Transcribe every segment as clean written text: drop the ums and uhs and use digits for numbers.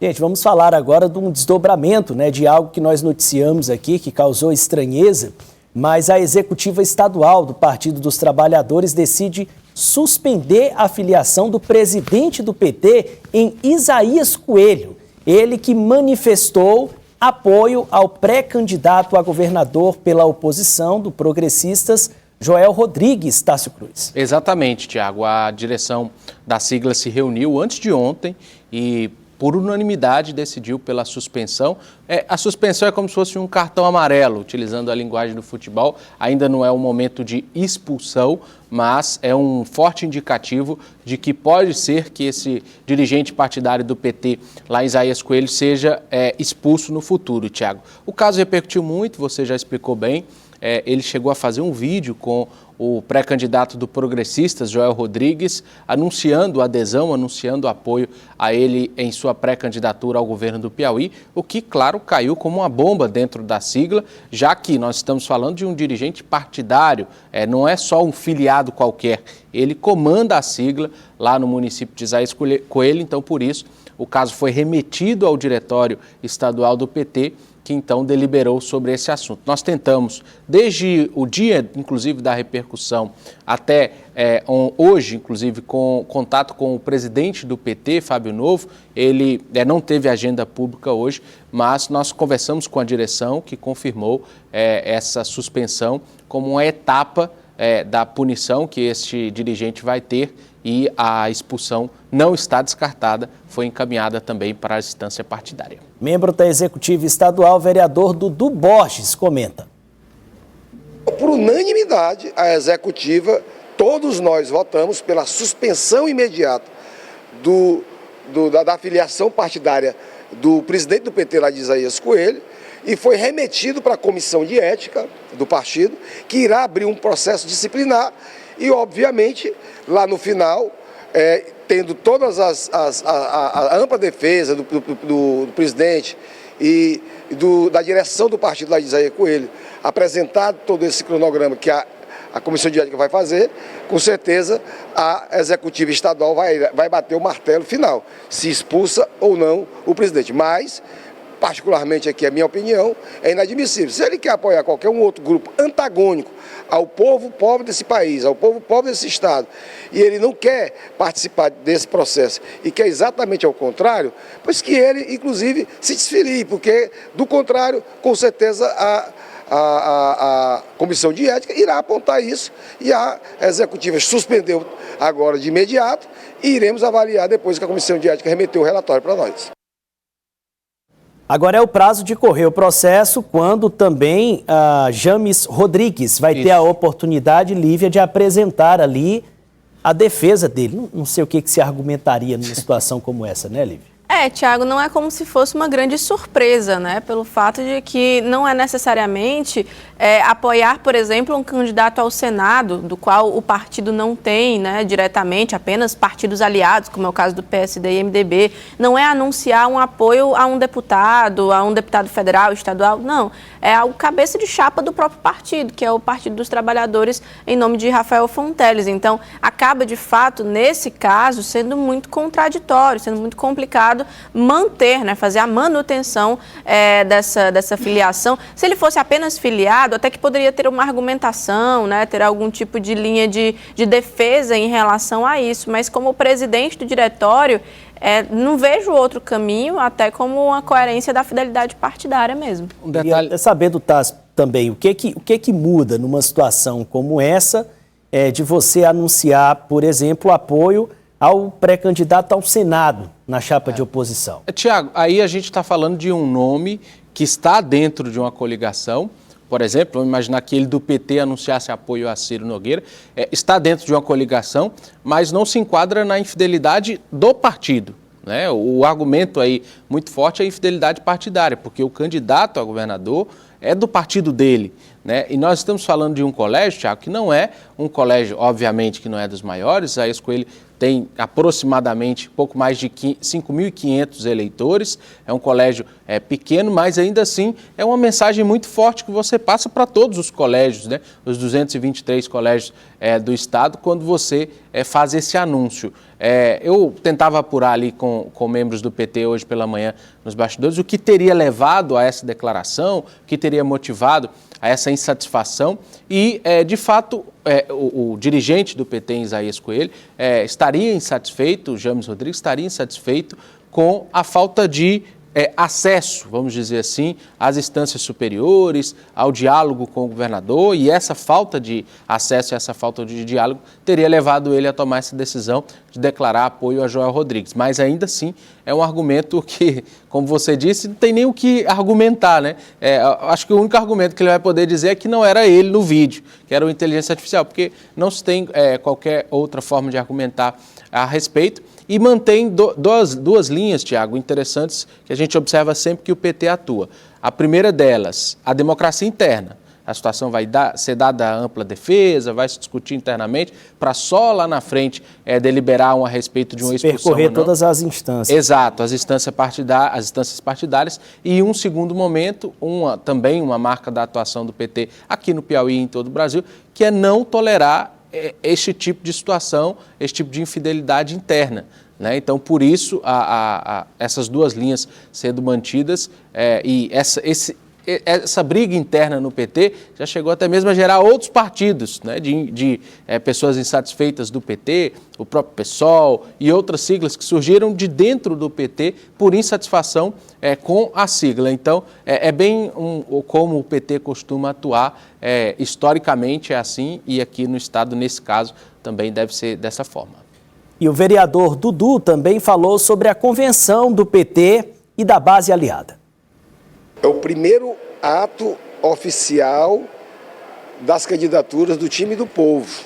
Gente, vamos falar agora de um desdobramento, de algo que nós noticiamos aqui, que causou estranheza, mas a executiva estadual do Partido dos Trabalhadores decide suspender a filiação do presidente do PT em Isaías Coelho, ele que manifestou apoio ao pré-candidato a governador pela oposição do Progressistas, Joel Rodrigues Tássio Cruz. Exatamente, Tiago. A direção da sigla se reuniu antes de ontem e, por unanimidade, decidiu pela suspensão. A suspensão é como se fosse um cartão amarelo, utilizando a linguagem do futebol. Ainda não é um momento de expulsão, mas é um forte indicativo de que pode ser que esse dirigente partidário do PT, lá Isaías Coelho, seja expulso no futuro, Tiago. O caso repercutiu muito, você já explicou bem. Ele chegou a fazer um vídeo com o pré-candidato do Progressistas, Joel Rodrigues, anunciando adesão, anunciando apoio a ele em sua pré-candidatura ao governo do Piauí, o que, claro, caiu como uma bomba dentro da sigla, já que nós estamos falando de um dirigente partidário, não é só um filiado qualquer, ele comanda a sigla lá no município de Isaías Coelho, então, por isso, o caso foi remetido ao Diretório Estadual do PT, que então deliberou sobre esse assunto. Nós tentamos, desde o dia, inclusive, da repercussão, até hoje, inclusive, com contato com o presidente do PT, Fábio Novo. Ele não teve agenda pública hoje, mas nós conversamos com a direção, que confirmou essa suspensão como uma etapa da punição que este dirigente vai ter, e a expulsão não está descartada, foi encaminhada também para a instância partidária. Membro da Executiva Estadual, vereador Dudu Borges, comenta. Por unanimidade, a Executiva, todos nós votamos pela suspensão imediata da filiação partidária do presidente do PT, lá de Isaías Coelho, e foi remetido para a Comissão de Ética do partido, que irá abrir um processo disciplinar e, obviamente, lá no final, tendo todas a ampla defesa do presidente e da direção do partido lá de Isaías Coelho, apresentado todo esse cronograma que a Comissão de Ética vai fazer, com certeza a Executiva Estadual vai bater o martelo final, se expulsa ou não o presidente. Mas, particularmente aqui, a minha opinião, é inadmissível. Se ele quer apoiar qualquer um outro grupo antagônico ao povo pobre desse país, ao povo pobre desse estado, e ele não quer participar desse processo e quer exatamente ao contrário, pois que ele, inclusive, se desfilie, porque, do contrário, com certeza a Comissão de Ética irá apontar isso e a Executiva suspendeu agora de imediato e iremos avaliar depois que a Comissão de Ética remeteu o relatório para nós. Agora é o prazo de correr o processo, quando também James Rodrigues vai ter a oportunidade, Lívia, de apresentar ali a defesa dele. Não sei o que se argumentaria numa situação como essa, né, Lívia? Tiago, não é como se fosse uma grande surpresa, né? Pelo fato de que não é necessariamente apoiar, por exemplo, um candidato ao Senado, do qual o partido não tem, né, diretamente, apenas partidos aliados, como é o caso do PSD e MDB. Não é anunciar um apoio a um deputado federal, estadual, não. É ao cabeça de chapa do próprio partido, que é o Partido dos Trabalhadores, em nome de Rafael Fonteles. Então, acaba, de fato, nesse caso, sendo muito contraditório, sendo muito complicado manter, né, fazer a manutenção dessa filiação. Se ele fosse apenas filiado, até que poderia ter uma argumentação, né, ter algum tipo de linha de defesa em relação a isso, mas como presidente do diretório, não vejo outro caminho, até como uma coerência da fidelidade partidária mesmo. Um detalhe... E saber do Tássio também, o que muda numa situação como essa, de você anunciar, por exemplo, apoio ao pré-candidato ao Senado na chapa de oposição? Tiago, aí a gente está falando de um nome que está dentro de uma coligação. Por exemplo, vamos imaginar que ele do PT anunciasse apoio a Ciro Nogueira, está dentro de uma coligação, mas não se enquadra na infidelidade do partido, né? O argumento aí muito forte é a infidelidade partidária, porque o candidato a governador é do partido dele, né? E nós estamos falando de um colégio, Tiago, que não é um colégio, obviamente, que não é dos maiores. Isaías Coelho tem aproximadamente pouco mais de 5.500 eleitores, é um colégio pequeno, mas ainda assim é uma mensagem muito forte que você passa para todos os colégios, né? Os 223 colégios do estado, quando você faz esse anúncio. Eu tentava apurar ali com membros do PT hoje pela manhã nos bastidores o que teria levado a essa declaração, o que teria motivado a essa insatisfação e, de fato, o dirigente do PT, Isaías Coelho, estaria insatisfeito, o James Rodrigues estaria insatisfeito com a falta de acesso, vamos dizer assim, às instâncias superiores, ao diálogo com o governador, e essa falta de acesso e essa falta de diálogo teria levado ele a tomar essa decisão de declarar apoio a Joel Rodrigues. Mas ainda assim é um argumento que, como você disse, não tem nem o que argumentar, né? Acho que o único argumento que ele vai poder dizer é que não era ele no vídeo, que era o inteligência artificial, porque não se tem qualquer outra forma de argumentar a respeito. E mantém duas linhas, Tiago, interessantes, que a gente observa sempre que o PT atua. A primeira delas, a democracia interna. A situação vai ser dada ampla defesa, vai se discutir internamente, para só lá na frente deliberar a respeito de uma expulsão. Percorrer todas as instâncias. Exato, as instâncias partidárias. E um segundo momento, também uma marca da atuação do PT aqui no Piauí e em todo o Brasil, que é não tolerar este tipo de situação, este tipo de infidelidade interna, né? Então, por isso, essas duas linhas sendo mantidas e essa briga interna no PT já chegou até mesmo a gerar outros partidos, né? de pessoas insatisfeitas do PT, o próprio PSOL e outras siglas que surgiram de dentro do PT por insatisfação com a sigla. Então, é bem como o PT costuma atuar, historicamente é assim, e aqui no estado, nesse caso, também deve ser dessa forma. E o vereador Dudu também falou sobre a convenção do PT e da base aliada. É o primeiro ato oficial das candidaturas do time do povo.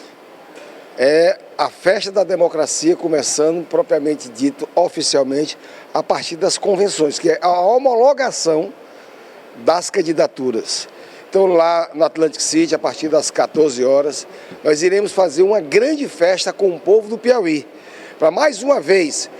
É a festa da democracia começando, propriamente dito, oficialmente, a partir das convenções, que é a homologação das candidaturas. Então, lá no Atlantic City, a partir das 14 horas, nós iremos fazer uma grande festa com o povo do Piauí, para mais uma vez,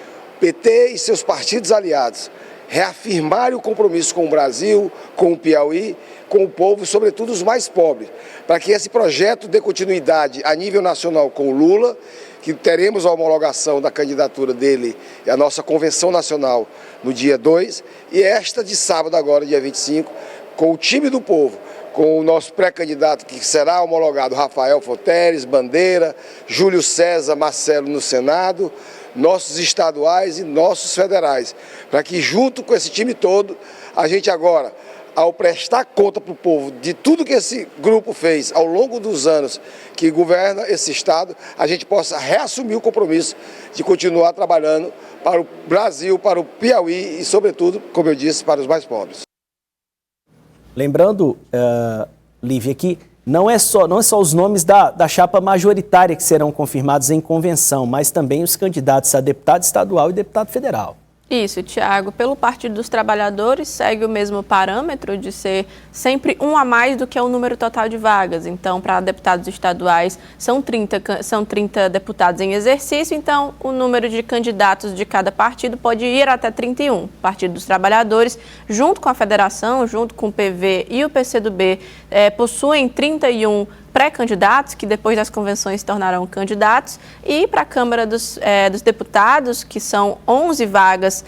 PT e seus partidos aliados reafirmarem o compromisso com o Brasil, com o Piauí, com o povo, sobretudo os mais pobres, para que esse projeto dê continuidade a nível nacional com o Lula, que teremos a homologação da candidatura dele e a nossa convenção nacional no dia 2, e esta de sábado agora, dia 25, com o time do povo, com o nosso pré-candidato que será homologado, Rafael Foteres, Bandeira, Júlio César, Marcelo no Senado, nossos estaduais e nossos federais, para que junto com esse time todo, a gente agora, ao prestar conta para o povo de tudo que esse grupo fez ao longo dos anos que governa esse estado, a gente possa reassumir o compromisso de continuar trabalhando para o Brasil, para o Piauí e, sobretudo, como eu disse, para os mais pobres. Lembrando, Lívia, que não é só os nomes da chapa majoritária que serão confirmados em convenção, mas também os candidatos a deputado estadual e deputado federal. Isso, Tiago. Pelo Partido dos Trabalhadores, segue o mesmo parâmetro de ser sempre um a mais do que é o número total de vagas. Então, para deputados estaduais, são 30 deputados em exercício, então o número de candidatos de cada partido pode ir até 31. O Partido dos Trabalhadores, junto com a federação, junto com o PV e o PCdoB, possuem 31 pré-candidatos, que depois das convenções se tornarão candidatos, e para a Câmara dos Deputados, que são 11 vagas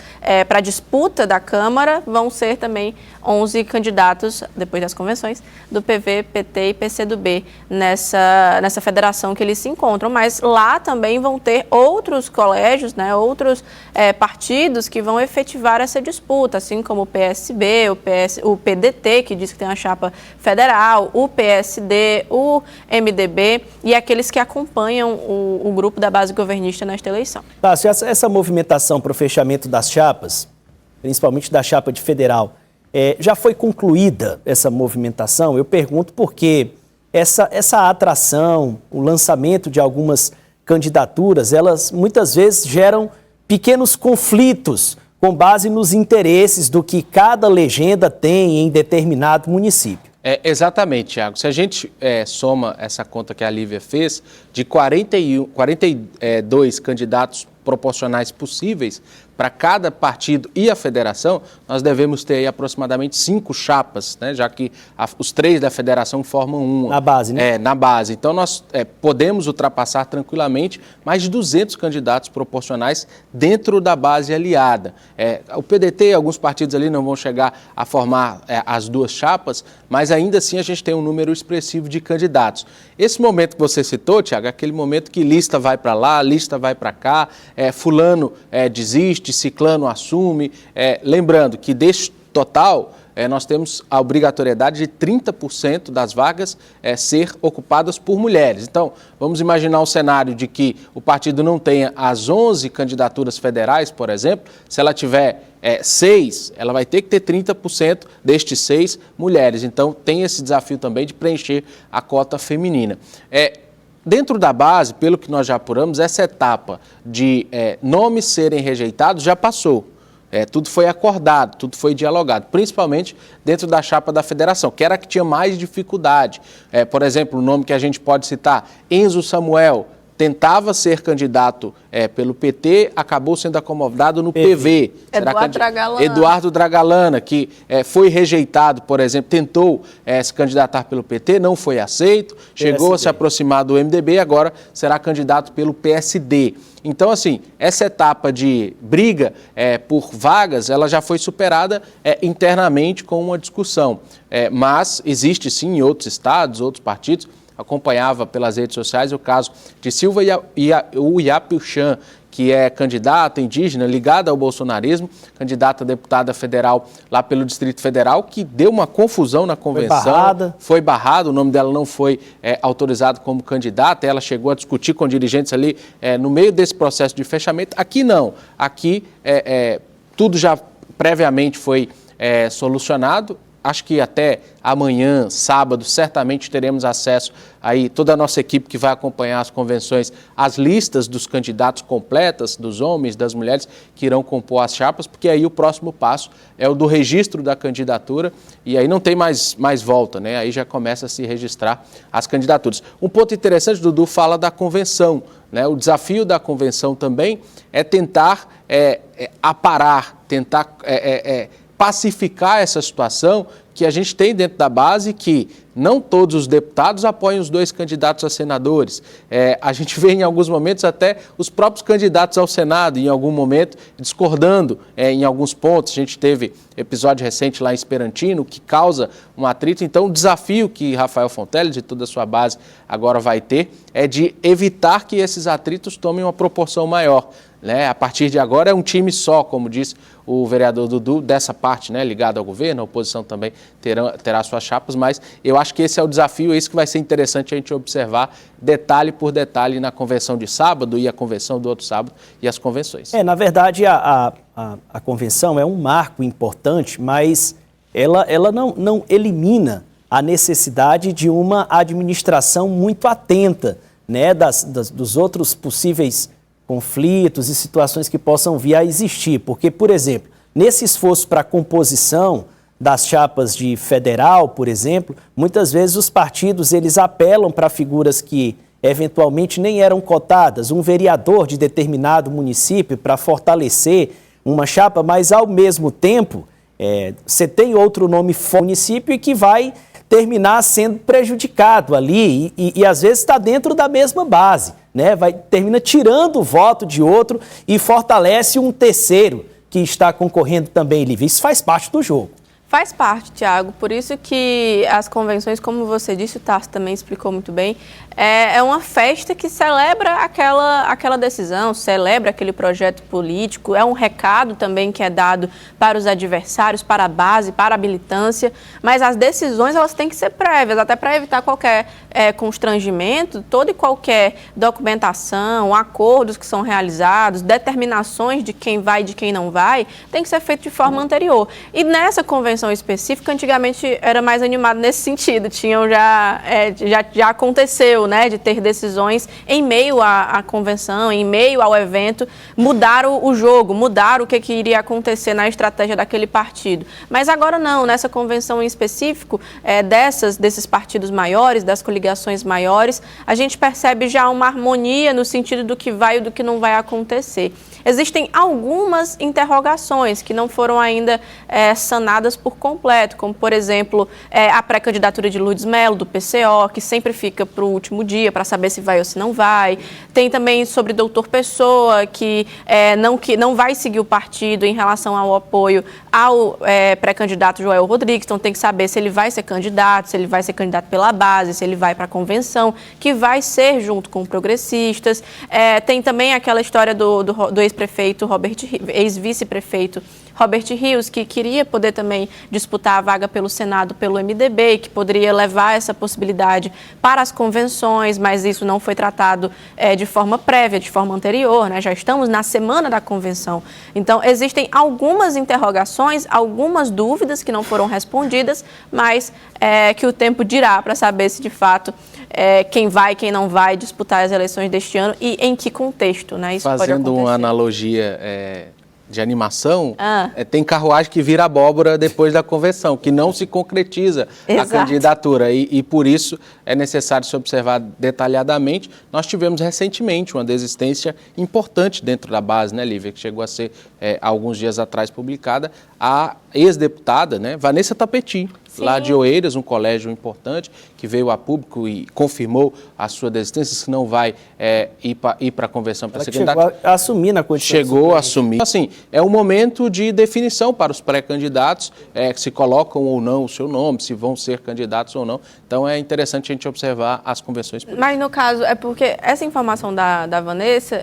para a disputa da Câmara, vão ser também 11 candidatos, depois das convenções, do PV, PT e PCdoB, nessa federação que eles se encontram. Mas lá também vão ter outros colégios, né, outros partidos que vão efetivar essa disputa, assim como o PSB, o PDT, que diz que tem uma chapa federal, o PSD, o MDB e aqueles que acompanham o grupo da base governista nesta eleição. Tássio, essa movimentação para o fechamento das chapas, principalmente da chapa de federal, já foi concluída essa movimentação? Eu pergunto porque essa atração, o lançamento de algumas candidaturas, elas muitas vezes geram pequenos conflitos com base nos interesses do que cada legenda tem em determinado município. Exatamente, Thiago. Se a gente soma essa conta que a Lívia fez, de 42 candidatos proporcionais possíveis para cada partido e a federação, nós devemos ter aí aproximadamente 5 chapas, né, já que os 3 da federação formam uma. Na base, né? Na base. Então, nós podemos ultrapassar tranquilamente mais de 200 candidatos proporcionais dentro da base aliada. O PDT, alguns partidos ali não vão chegar a formar as 2 chapas, mas ainda assim a gente tem um número expressivo de candidatos. Esse momento que você citou, Thiago, é aquele momento que lista vai para lá, lista vai para cá, fulano desiste, ciclano assume. Lembrando que deste total, nós temos a obrigatoriedade de 30% das vagas ser ocupadas por mulheres. Então, vamos imaginar um cenário de que o partido não tenha as 11 candidaturas federais, por exemplo. Se ela tiver 6, ela vai ter que ter 30% destes 6 mulheres. Então, tem esse desafio também de preencher a cota feminina. Dentro da base, pelo que nós já apuramos, essa etapa de nomes serem rejeitados já passou. Tudo foi acordado, tudo foi dialogado, principalmente dentro da chapa da federação, que era a que tinha mais dificuldade. Por exemplo, o nome que a gente pode citar, Enzo Samuel, tentava ser candidato pelo PT, acabou sendo acomodado no PV. Eduardo Dragalana, que foi rejeitado, por exemplo, tentou se candidatar pelo PT, não foi aceito, chegou a se aproximar do MDB, agora será candidato pelo PSD. Então, assim, essa etapa de briga por vagas, ela já foi superada internamente com uma discussão. Mas existe sim em outros estados, outros partidos. Acompanhava pelas redes sociais o caso de Silva Iapichan, que é candidata indígena ligada ao bolsonarismo, candidata a deputada federal lá pelo Distrito Federal, que deu uma confusão na convenção. Foi barrada, o nome dela não foi autorizado como candidata, ela chegou a discutir com dirigentes ali no meio desse processo de fechamento. Aqui não, aqui tudo já previamente foi solucionado. Acho que até amanhã, sábado, certamente teremos acesso aí, toda a nossa equipe que vai acompanhar as convenções, as listas dos candidatos completas, dos homens, das mulheres que irão compor as chapas, porque aí o próximo passo é o do registro da candidatura e aí não tem mais volta, né? Aí já começa a se registrar as candidaturas. Um ponto interessante, Dudu, fala da convenção, né? O desafio da convenção também é tentar aparar, tentar pacificar essa situação que a gente tem dentro da base, que não todos os deputados apoiam os 2 candidatos a senadores. A gente vê em alguns momentos até os próprios candidatos ao Senado, em algum momento, discordando em alguns pontos. A gente teve episódio recente lá em Esperantino, que causa um atrito. Então, o desafio que Rafael Fonteles e toda a sua base agora vai ter é de evitar que esses atritos tomem uma proporção maior. A partir de agora é um time só, como disse o vereador Dudu, dessa parte, ligada ao governo, a oposição também terá suas chapas, mas eu acho que esse é o desafio, isso que vai ser interessante a gente observar detalhe por detalhe na convenção de sábado e a convenção do outro sábado e as convenções. Na verdade, a convenção é um marco importante, mas ela não elimina a necessidade de uma administração muito atenta, dos outros possíveis conflitos e situações que possam vir a existir. Porque, por exemplo, nesse esforço para a composição das chapas de federal, por exemplo, muitas vezes os partidos eles apelam para figuras que eventualmente nem eram cotadas, um vereador de determinado município para fortalecer uma chapa, mas ao mesmo tempo você tem outro nome fora do município e que vai terminar sendo prejudicado ali e às vezes está dentro da mesma base. Termina tirando o voto de outro e fortalece um terceiro que está concorrendo também livre. Isso faz parte do jogo. Faz parte, Thiago. Por isso que as convenções, como você disse, o Tarso também explicou muito bem, é uma festa que celebra aquela decisão, celebra aquele projeto político, é um recado também que é dado para os adversários, para a base, para a militância, mas as decisões elas têm que ser prévias, até para evitar qualquer constrangimento, toda e qualquer documentação, acordos que são realizados, determinações de quem vai e de quem não vai, tem que ser feito de forma anterior. E nessa convenção convenção específica, antigamente era mais animado nesse sentido. Tinham já aconteceu, né, de ter decisões em meio à convenção, em meio ao evento, mudar o jogo, mudar o que iria acontecer na estratégia daquele partido. Mas agora não, nessa convenção em específico, desses partidos maiores, das coligações maiores, a gente percebe já uma harmonia no sentido do que vai e do que não vai acontecer. Existem algumas interrogações que não foram ainda sanadas por completo, como, por exemplo, a pré-candidatura de Lourdes Mello, do PCO, que sempre fica para o último dia para saber se vai ou se não vai. Tem também sobre Doutor Pessoa, que não vai seguir o partido em relação ao apoio ao pré-candidato Joel Rodrigues, então tem que saber se ele vai ser candidato, se ele vai ser candidato pela base, se ele vai para a convenção, que vai ser junto com progressistas. Tem também aquela história do ex-prefeito, ex-vice-prefeito Robert Rios, que queria poder também disputar a vaga pelo Senado pelo MDB, que poderia levar essa possibilidade para as convenções, mas isso não foi tratado de forma prévia, de forma anterior, né? Já estamos na semana da convenção. Então, existem algumas interrogações, algumas dúvidas que não foram respondidas, mas que o tempo dirá para saber se, de fato, quem vai e quem não vai disputar as eleições deste ano e em que contexto, né? Isso Fazendo pode uma analogia de animação, tem carruagem que vira abóbora depois da convenção, que não se concretiza a candidatura e por isso é necessário se observar detalhadamente. Nós tivemos recentemente uma desistência importante dentro da base, né, Lívia, que chegou a ser, alguns dias atrás, publicada, a ex-deputada, né, Vanessa Tapetin, lá de Oeiras, um colégio importante, que veio a público e confirmou a sua desistência, que não vai ir para a convenção para ser candidata. Chegou a assumir na Constituição. Chegou a assumir. Assim, é um momento de definição para os pré-candidatos, que se colocam ou não o seu nome, se vão ser candidatos ou não. Então, é interessante a gente observar as convenções políticas. Mas, no caso, é porque essa informação da Vanessa,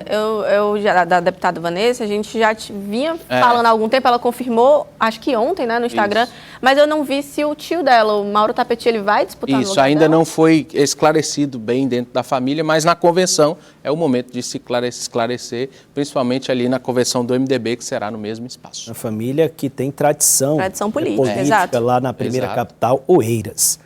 da deputada Vanessa, a gente já vinha falando há algum tempo, ela confirmou, acho que ontem, né, no Instagram, mas eu não vi se o tio dela, o Mauro Tapetin, ele vai disputar no lugar Isso, ainda dela? não foi esclarecido bem dentro da família, mas na convenção é o momento de se esclarecer, principalmente ali na convenção do MDB, que será no mesmo espaço. Uma família que tem tradição política, exato. lá na primeira capital, Oeiras.